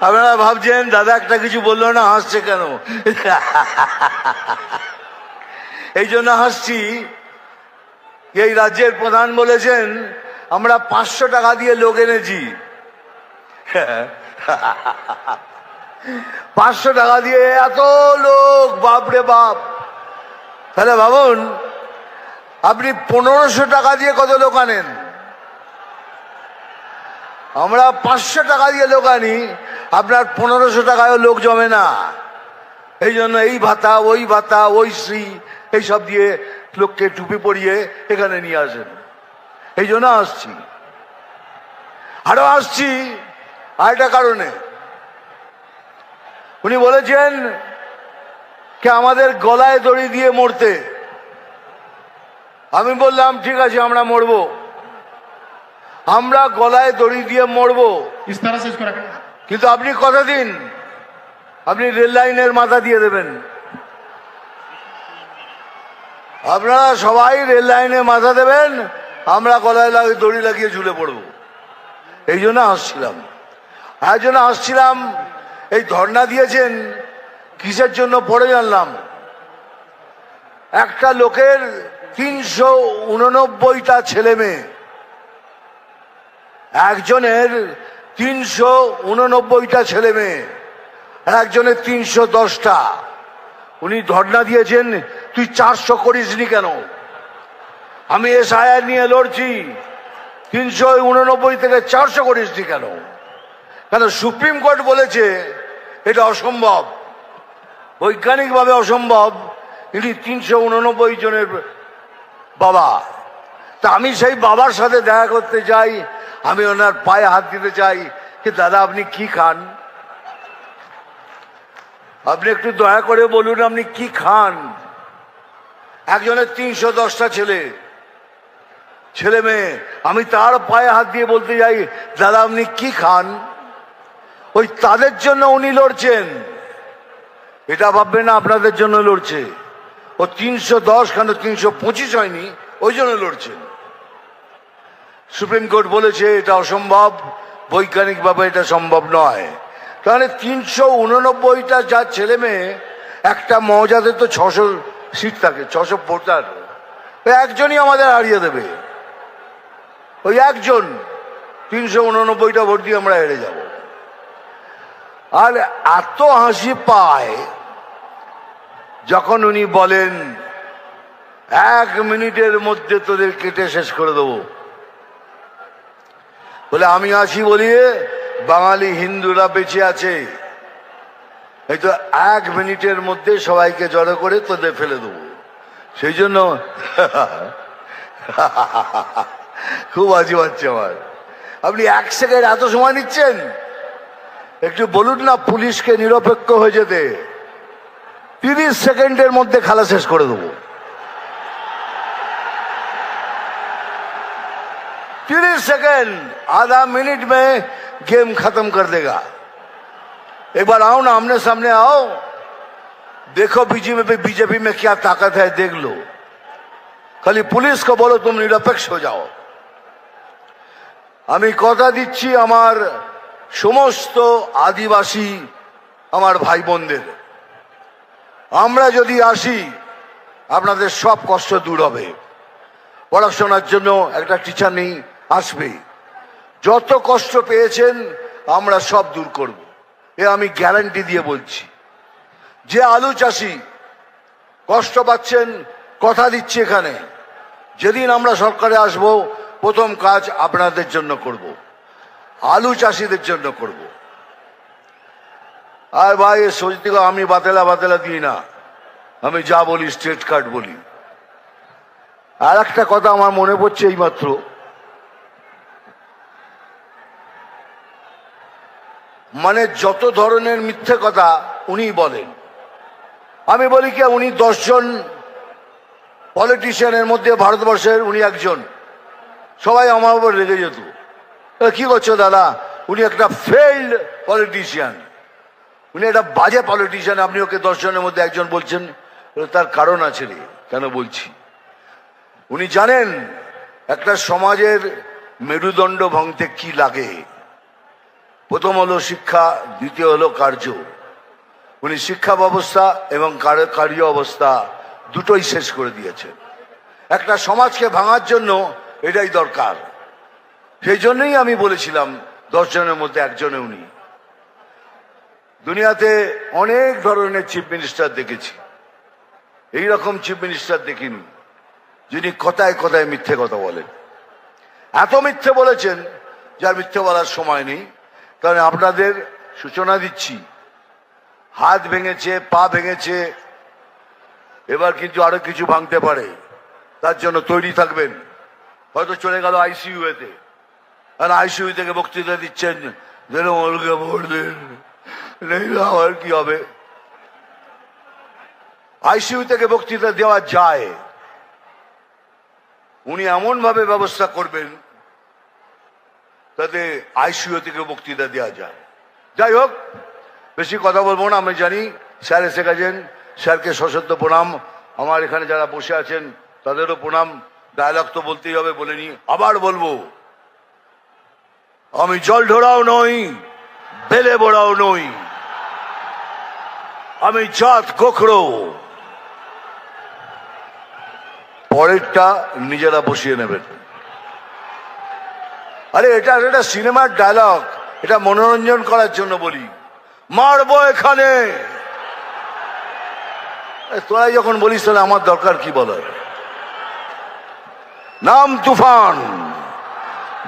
আপনারা ভাবছেন দাদা একটা কিছু বললো না, হাসছে কেন? এই জন্য হাসছি, এই রাজ্যের প্রধান বলেছেন আমরা 500 টাকা দিয়ে লোক এনেছি। 500 টাকা দিয়ে এত লোক, বাপরে বাপ। তাহলে ভাবুন আপনি 1500 টাকা দিয়ে কত লোক আনেন। আমরা 500 টাকা দিয়ে লোক আনি, আপনার 1500 টাকায় লোক জমে না। এই জন্য এই ভাতা ওই ভাতা ওই শ্রী এইসব দিয়ে লোককে টুপি পরিয়ে এখানে নিয়ে আসেন। এই জন্য আসছি, আরো আসছি আরেকটা কারণে। উনি বলেছেন কে আমাদের গলায় দড়ি দিয়ে মরতে। আমি বললাম ঠিক আছে আমরা মরবো, আমরা গলায় দড়ি দিয়ে মরবো, কিন্তু আপনি কথা দিন আপনি রেল লাইনের মাথা দিয়ে দেবেন। আপনারা সবাই রেল লাইনে মাথা দেবেন, আমরা গলায় দড়ি লাগিয়ে ঝুলে পড়বো। এই জন্য আসছিলাম। আর জন্য আসছিলাম, এই ধর্ণা দিয়েছেন কিসের জন্য পরে জানলাম। একটা লোকের 389টা ছেলে মেয়ে, একজনের 389টা ছেলে মেয়ে, একজনের 310টা। উনি ধর্ণা দিয়েছেন তুই 400 করিসনি কেন? আমি এসআইআর নিয়ে লড়ছি, 389 থেকে 400 করিসনি কেন? কেন সুপ্রিম কোর্ট বলেছে এটা অসম্ভব, বৈজ্ঞানিকভাবে অসম্ভব। ইনি 389 জনের বাবা। তা আমি সেই বাবার সাথে দেখা করতে চাই, আমি ওনার পায়ে হাত দিতে চাই যে দাদা আপনি কি খান, আপনি একটু দয়া করে বলুন আপনি কি খান। একজনের 310টা ছেলে মেয়ে, আমি তার পায়ে হাত দিয়ে বলতে যাই দাদা আপনি কি খান। ওই তাদের জন্য উনি লড়ছেন, এটা ভাববেন না আপনাদের জন্য লড়ছে। ও 310 কেন 325 হয়নি, ওই জন্য লড়ছেন। সুপ্রিম কোর্ট বলেছে এটা অসম্ভব, বৈজ্ঞানিকভাবে এটা সম্ভব নয়। তাহলে 389টা যার ছেলে মেয়ে, একটা মৌজাতে তো 600 সিট থাকে, 600 ভোটার, ওই একজনই আমাদের হারিয়ে দেবে। ওই একজন 389টা ভোট দিয়ে আমরা হেরে যাব। আর এত হাসি পায় যখন উনি বলেন 1 মিনিটের মধ্যে তোদের কেটে শেষ করে দেবো। বলে আমি আসি বলিয়ে বাঙালি হিন্দুরা বেঁচে আছে, এই তো 1 মিনিটের মধ্যে সবাইকে জড়ো করে তোদের ফেলে দেবো। সেই জন্য খুব হাসি পাচ্ছে আমার। আপনি 1 সেকেন্ড এত সময় নিচ্ছেন, একটু বলুন না পুলিশকে নিরপেক্ষ হয়ে যেতে। 30 সেকেন্ডের মধ্যে খেলা শেষ করে দেবো। 30 सेकंड, आधा मिनट में गेम खत्म कर देगा। एक बार आओ ना, आमने सामने आओ, देखो बीजेपी में क्या ताकत है, देख लो। खाली पुलिस को बोलो तुम निरपेक्ष हो जाओ। আমি কথা দিচ্ছি আমার সমস্ত আদিবাসী আমার ভাই বোনদের, আমরা যদি আসি আপনাদের সব কষ্ট দূর হবে। পড়াশোনার জন্য একটা টিচার নেই, আসবে। যত কষ্ট পেয়েছেন আমরা সব দূর করব, এ আমি গ্যারান্টি দিয়ে বলছি। যে আলু চাষি কষ্ট পাচ্ছেন, কথা দিচ্ছি এখানে যেদিন আমরা সরকারে আসব প্রথম কাজ আপনাদের জন্য করব, আলু চাষিদের জন্য করব। আর ভাই সত্যি আমি বাতেলা দিই না, আমি যা বলি স্ট্রেট কাট বলি। আর একটা কথা আমার মনে পড়ছে এইমাত্র, মানে যত ধরনের মিথ্যে কথা উনি বলেন, আমি বলি কি উনি 10 জন পলিটিশিয়ানের মধ্যে ভারতবর্ষের উনি একজন, সবাই আমার উপর রেগে যেত। কি করছো দাদা? উনি একটা ফেইল্ড পলিটিশিয়ান, উনি একটা বাজে পলিটিশিয়ান, আপনি ওকে 10 জনের মধ্যে একজন বলছেন। তার কারণ আছে রে, কেন বলছি? উনি জানেন একটা সমাজের মেরুদণ্ড ভাঙতে কি লাগে। প্রথম হলো শিক্ষা, দ্বিতীয় হলো কার্য। উনি শিক্ষা ব্যবস্থা এবং কার্য অবস্থা দুটোই শেষ করে দিয়েছেন। একটা সমাজকে ভাঙার জন্য এটাই দরকার। সেই জন্যই আমি বলেছিলাম 10 জনের মধ্যে একজনে উনি। দুনিয়াতে অনেক ধরনের চিফ মিনিস্টার দেখেছি, এইরকম চিফ মিনিস্টার দেখিনি যিনি কথায় কথায় মিথ্যে কথা বলেন। এত মিথ্যে বলেছেন যার মিথ্যে বলার সময় নেই। কারণ আপনাদের সূচনা দিচ্ছি, হাত ভেঙেছে, পা ভেঙেছে, এবার কিন্তু আরো কিছু ভাঙতে পারে, তার জন্য তৈরি থাকবেন। হয়তো চলে গেল আইসিইউতে, আর আইসিইউ থেকে বক্তৃতা দিচ্ছেন যেন ওলকে ভোট দেন, আমার কি হবে? আইসিইউ থেকে বক্তৃতা দেওয়া যায়, উনি এমন ভাবে ব্যবস্থা করবেন তাতে আইসিইউ থেকে বক্তৃতা দেওয়া যায়। যাই হোক, বেশি কথা বলবো না। আমি জানি স্যার এসে গেছেন, স্যারকে সশ্রদ্ধ প্রণাম। আমার এখানে যারা বসে আছেন তাদেরও প্রণাম। ডায়লগ তো বলতেই হবে, বলে নি, আবার বলবো, আমি জল ঢোড়াও নই, বেলে বোড়াও নই, আমি জাত গোখরো। পরেরটা নিজেরা বসিয়ে নেবেন। আরে এটা এটা সিনেমার ডায়লগ, এটা মনোরঞ্জন করার জন্য বলি। মারবো এখানে, তোরাই যখন বলিস তাহলে আমার দরকার কি বলার? নাম তুফান,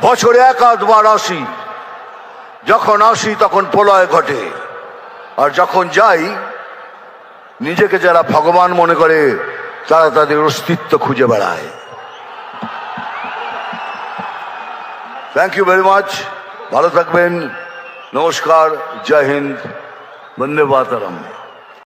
বছরে 1-2 আসি, যখন আসি তখন প্রলয় ঘটে, আর যখন যাই নিজেকে যারা ভগবান মনে করে তারা তাদের অস্তিত্ব খুঁজে বেড়ায়। থ্যাংক ইউ ভেরি মাচ, ভালো থাকবেন, নমস্কার, জয় হিন্দ, বন্দে মাতরম।